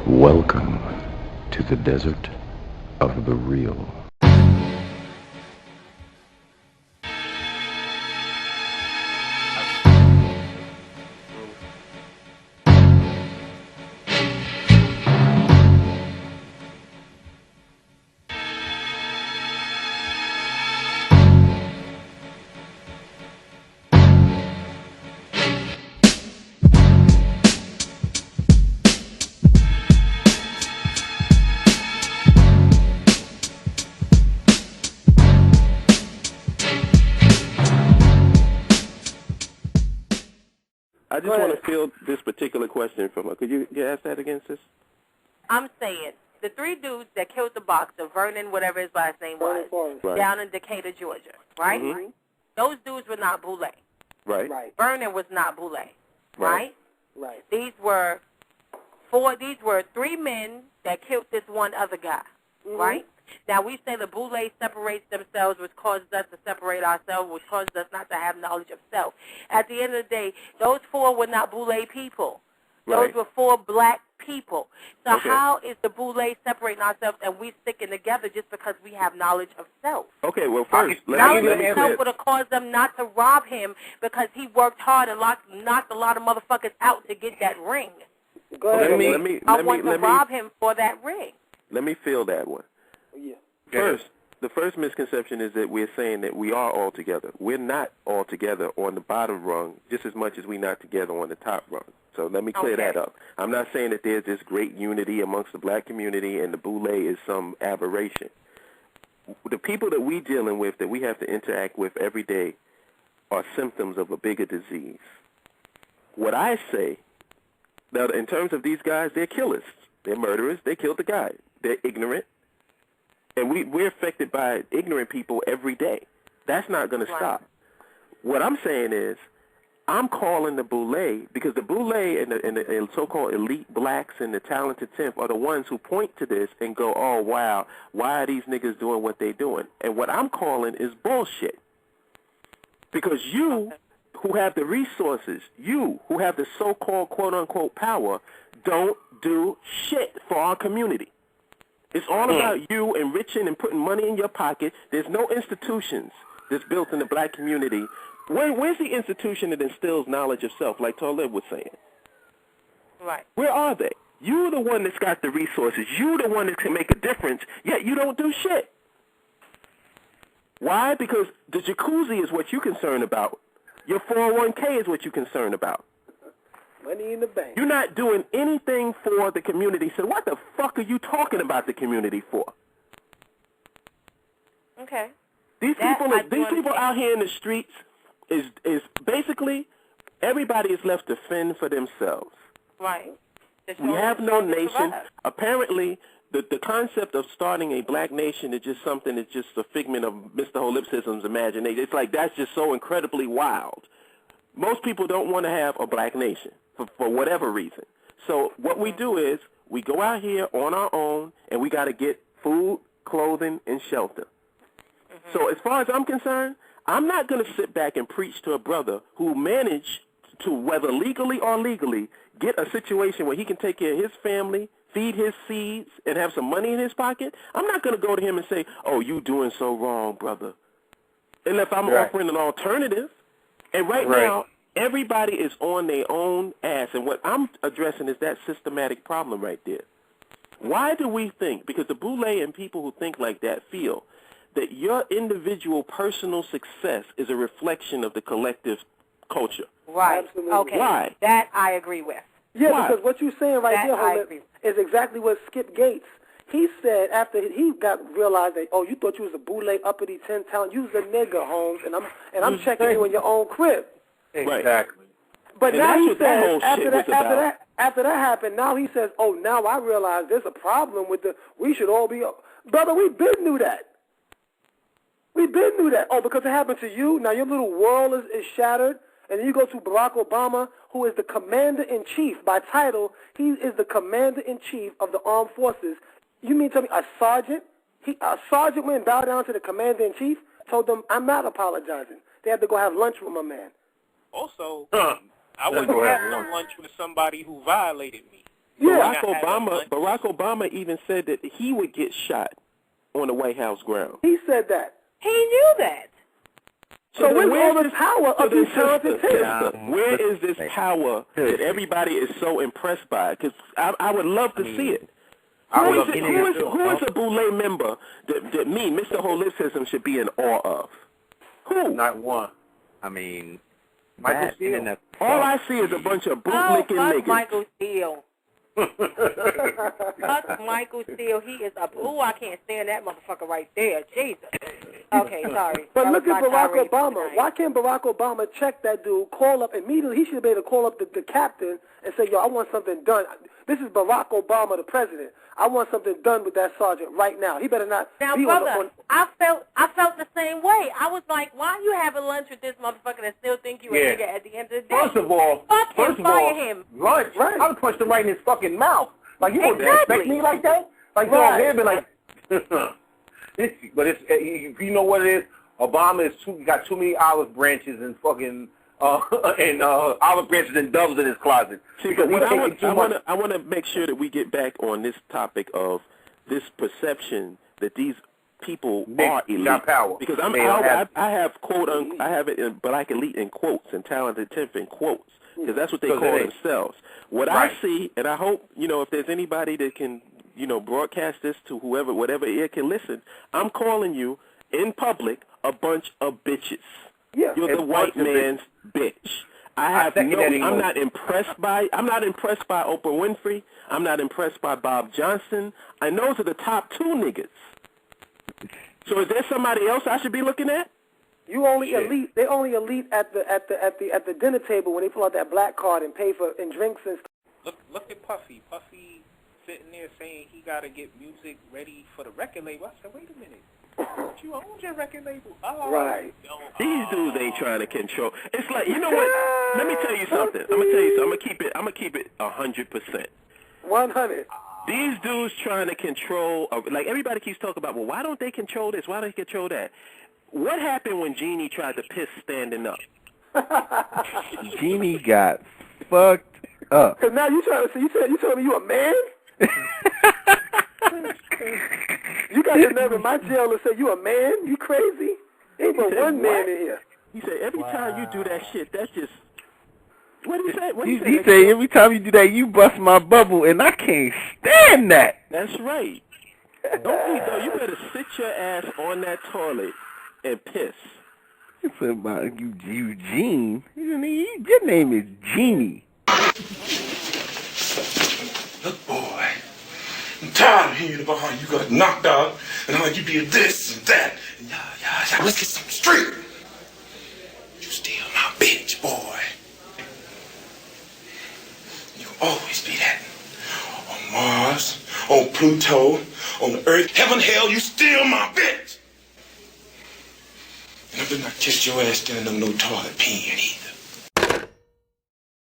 Welcome to the desert of the real. I just want to field this particular question from her. Could you ask that again, sis? I'm saying the three dudes that killed the boxer, Vernon, whatever his last name was, down in Decatur, Georgia, right? Mm-hmm. Those dudes were not Boule. Right. Vernon was not Boule, Right. These were three men that killed this one other guy, right? Now, we say the Boule separates themselves, which causes us to separate ourselves, which causes us not to have knowledge of self. At the end of the day, those four were not Boule people. Those were four black people. So how is the Boule separating ourselves and we sticking together just because we have knowledge of self? Okay, well, first, knowledge of self would have caused them not to rob him because he worked hard and knocked a lot of motherfuckers out to get that ring. Go ahead. I want to rob him for that ring. Let me feel that one. First, the first misconception is that we're saying that we are all together. We're not all together on the bottom rung just as much as we're not together on the top rung. So let me clear that up. I'm not saying that there's this great unity amongst the black community and the Boule is some aberration. The people that we're dealing with, that we have to interact with every day, are symptoms of a bigger disease. What I say, now in terms of these guys, they're killers. They're murderers. They killed the guy. They're ignorant. And we're affected by ignorant people every day. That's not going to stop. What I'm saying is, I'm calling the Boule because the Boule and the so-called elite blacks and the talented 10th are the ones who point to this and go, oh, wow, why are these niggas doing what they're doing? And what I'm calling is bullshit. Because you, who have the resources, you, who have the so-called quote-unquote power, don't do shit for our community. It's all about you enriching and putting money in your pocket. There's no institutions that's built in the black community. Where's the institution that instills knowledge of self, like Talib was saying? Right. Where are they? You're the one that's got the resources. You're the one that can make a difference, yet you don't do shit. Why? Because the jacuzzi is what you're concerned about. Your 401k is what you're concerned about. Money in the bank. You're not doing anything for the community. So what the fuck are you talking about the community for? Okay. These people out here in the streets is basically everybody is left to fend for themselves. Right. We have no nation. Apparently, the concept of starting a black nation is just something that's just a figment of MrHolipsism's imagination. It's like that's just so incredibly wild. Most people don't want to have a black nation for whatever reason. So what we do is we go out here on our own, and we got to get food, clothing, and shelter. So as far as I'm concerned, I'm not going to sit back and preach to a brother who managed to, whether legally or legally, get a situation where he can take care of his family, feed his seeds, and have some money in his pocket. I'm not going to go to him and say, oh, you doing so wrong, brother, unless I'm offering an alternative. And right now, everybody is on their own ass. And what I'm addressing is that systematic problem right there. Why do we think, because the Boule and people who think like that feel that your individual personal success is a reflection of the collective culture. Right. Absolutely. Okay. Why? That I agree with. Yeah, Why? because what you're saying right there, is exactly what Skip Gates, he said after he realized that, oh, you thought you was a Boule uppity 10 talent, you was a nigga, Holmes, and I'm checking you in your own crib. Exactly. But and now he says, after that happened, now he says, oh, now I realize there's a problem with we should all be, brother, we been knew that. Oh, because it happened to you, now your little world is shattered, and then you go to Barack Obama, who is the commander-in-chief. By title, he is the commander-in-chief of the armed forces. You mean to tell me a sergeant? A sergeant went and bowed down to the commander-in-chief, told them, I'm not apologizing. They had to go have lunch with my man. Also, I went to have some lunch with somebody who violated me. Yeah. Barack Obama even said that he would get shot on the White House ground. He said that. He knew that. So where's all the power of these talented sister, where is this power that everybody is so impressed by? Because I would love to see it. Who is a Boule member that me, MrHolipsism, should be in awe of? Who? Not one. I mean, Michael Steele. All I see is a bunch of bootlicking niggas. Michael Steele. Fuck Michael Steele. He is a... Ooh, I can't stand that motherfucker right there. Jesus. Okay, sorry. But look at Barack Obama. Why can't Barack Obama check that dude, call up immediately? He should be able to call up the captain and say, yo, I want something done. This is Barack Obama, the president. I want something done with that sergeant right now. He better not now, be brother, on... I felt the same way. I was like, why are you having lunch with this motherfucker that still think you a nigga at the end of the day? First of all, fire him. Lunch, right? I would punch him right in his fucking mouth. Like, you wouldn't expect me like that? Like, right. Here, be like... But it's, you know what it is? Obama got too many olive branches and fucking... olive branches and doves in his closet. See, because I want to make sure that we get back on this topic of this perception that these people are elite. Got power. Because I have I have it in Black Elite in quotes and Talented 10th in quotes because that's what they call themselves. What I see, and I hope if there's anybody that can broadcast this to whoever, whatever ear can listen, I'm calling you in public a bunch of bitches. Yeah. You're the white man's bitch. I'm not impressed by Oprah Winfrey. I'm not impressed by Bob Johnson. And those are the top two niggas. So is there somebody else I should be looking at? You only elite. They only elite at the dinner table when they pull out that black card and pay for drinks and stuff. Look at Puffy. Puffy sitting there saying he gotta get music ready for the record label. I said, wait a minute. You own your record label. Oh, right. These dudes ain't trying to control. It's like, you know what? Let me tell you something. I'm gonna keep it 100%. 100. These dudes trying to control. Like everybody keeps talking about. Well, why don't they control this? Why don't they control that? What happened when Jeannie tried to piss standing up? Jeannie got fucked up. Cause now you telling me you a man? You got the nerve in my jail to say you a man? You crazy? Ain't but one man in here. He said every time you do that shit, that's just... What did he say? He said every time you do that, you bust my bubble, and I can't stand that. That's right. You better sit your ass on that toilet and piss. It's about Eugene. Your name is Jeannie. Look, boy, I'm tired of hearing about how you got knocked out and how you did this and that. And yeah. Let's get something straight. You still my bitch, boy. You'll always be that. On Mars, on Pluto, on the Earth, heaven, hell, you still my bitch. And I better not catch your ass standing on no toilet peeing either.